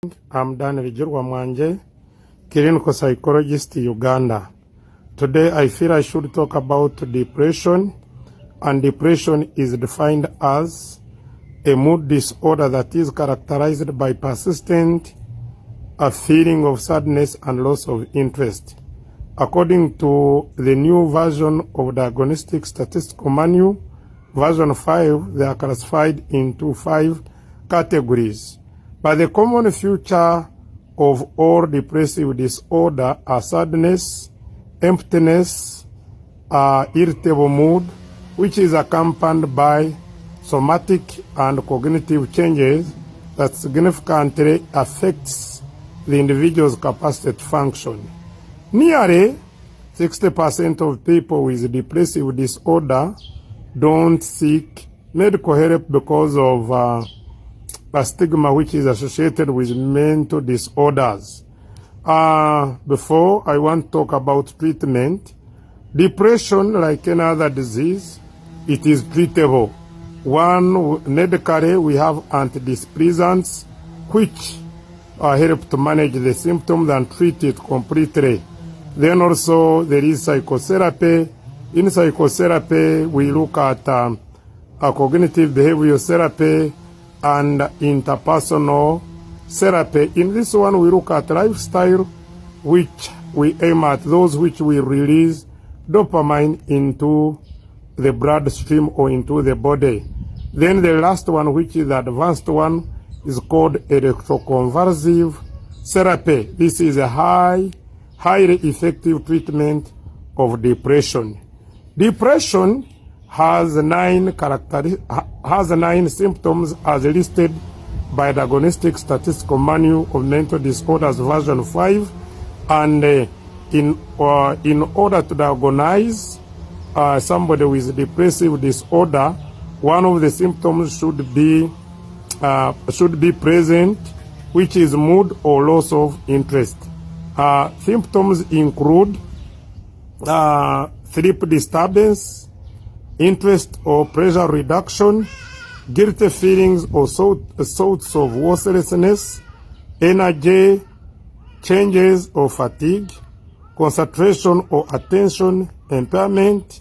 I'm Dan Mwangye, clinical psychologist, Uganda. Today I feel I should talk about depression, and depression is defined as a mood disorder that is characterized by persistent a feeling of sadness and loss of interest. According to the new version of Diagnostic Statistical Manual, version 5, they are classified into 5 categories. But the common feature of all depressive disorder are sadness, emptiness, irritable mood, which is accompanied by somatic and cognitive changes that significantly affects the individual's capacity to function. Nearly 60% of people with depressive disorder don't seek medical help because of a stigma which is associated with mental disorders. Before I want to talk about treatment, depression, like any other disease, it is treatable. One, medically, we have antidepressants which help to manage the symptoms and treat it completely. Then also there is psychotherapy. In psychotherapy, we look at cognitive behavioral therapy and interpersonal therapy. In this one, we look at lifestyle, which we aim at those which will release dopamine into the bloodstream or into the body. Then the last one, which is the advanced one, is called electroconvulsive therapy. This is a highly effective treatment of depression. Depression has 9 symptoms as listed by Diagnostic Statistical Manual of Mental Disorders version 5, and in order to diagnose somebody with depressive disorder, one of the symptoms should be present, which is mood or loss of interest. Symptoms include sleep disturbance, interest or pressure reduction, guilty feelings or thoughts of worthlessness, energy changes or fatigue, concentration or attention impairment,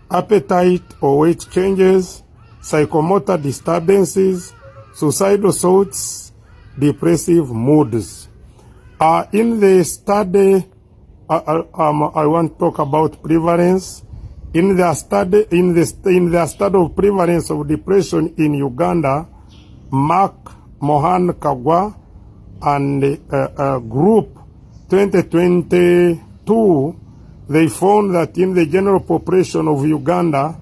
appetite or weight changes, psychomotor disturbances, suicidal thoughts, depressive moods. In the study, I want to talk about prevalence. In the study of prevalence of depression in Uganda, Mohan Kagwa and group 2022, they found that in the general population of Uganda,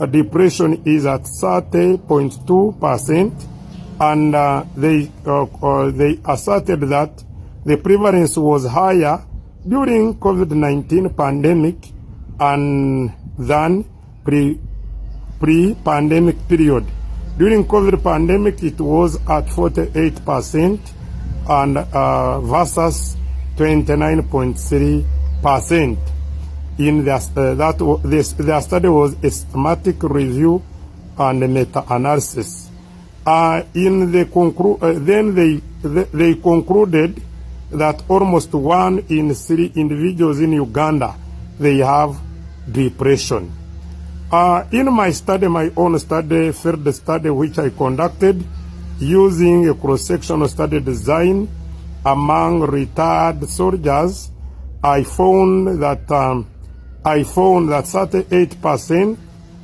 depression is at 30.2%, and they asserted that the prevalence was higher during COVID-19 pandemic and than pre-pandemic period. During COVID pandemic, it was at 48% and versus 29.3%. In the study was a systematic review and meta-analysis. Then they concluded that almost 1 in 3 individuals in Uganda, they have depression. In my study, my own study, field study, which I conducted using a cross-sectional study design among retired soldiers, I found that 38%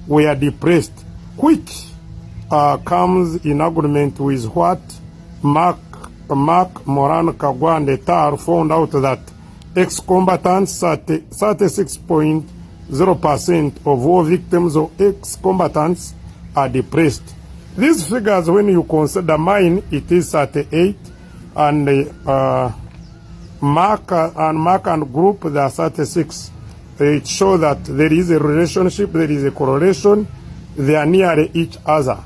were depressed, which comes in agreement with what Mark Moran Kagwa and et al. Found out that ex-combatants, 36.0% of all victims of ex-combatants are depressed. These figures, when you consider mine, it is 38, and Mark and group, they are 36. It shows that there is a relationship, there is a correlation, they are near each other.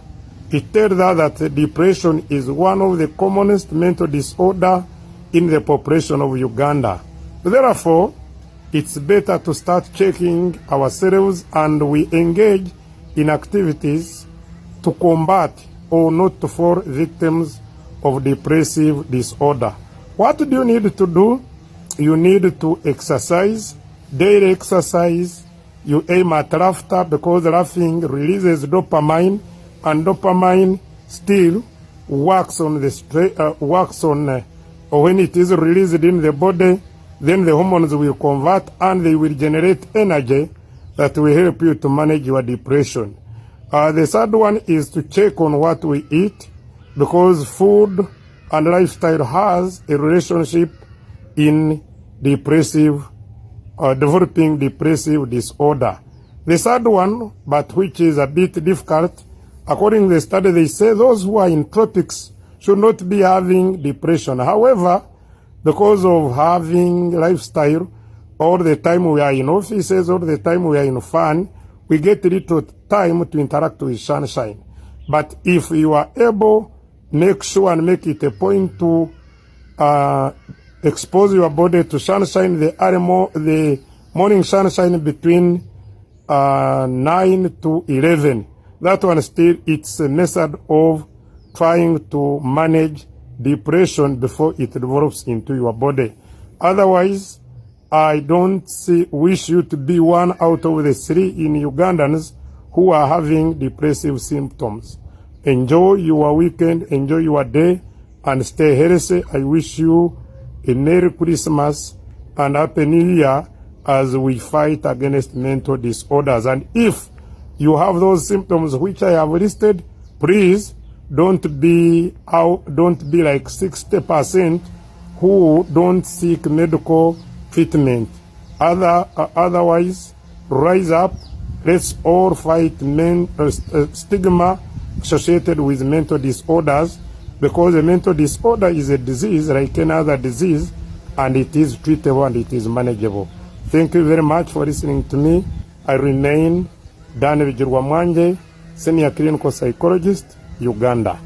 It tells us that depression is one of the commonest mental disorder in the population of Uganda. Therefore, it's better to start checking ourselves, and we engage in activities to combat or not to fall victims of depressive disorder. What do you need to do? You need to exercise, daily exercise. You aim at laughter because laughing releases dopamine, and dopamine still works on when it is released in the body, then the hormones will convert and they will generate energy that will help you to manage your depression. The third one is to check on what we eat, because food and lifestyle has a relationship in developing depressive disorder. The third one, but which is a bit difficult, according to the study, they say those who are in tropics should not be having depression. However, because of having lifestyle, all the time we are in offices, all the time we are in fun, we get little time to interact with sunshine. But if you are able, make sure and make it a point to expose your body to sunshine, the morning sunshine between 9 to 11. That one still, it's a method of trying to manage depression before it develops into your body. Otherwise, I don't wish you to be one out of the 3 in Ugandans who are having depressive symptoms. Enjoy your weekend, enjoy your day, and stay healthy. I wish you a Merry Christmas and Happy New Year as we fight against mental disorders. And if you have those symptoms which I have listed, please don't be like 60% who don't seek medical treatment. Otherwise, rise up. Let's all fight stigma associated with mental disorders, because a mental disorder is a disease like any other disease, and it is treatable and it is manageable. Thank you very much for listening to me. I remain Dan Mwangye Bigirwa, Senior Clinical Psychologist, Uganda.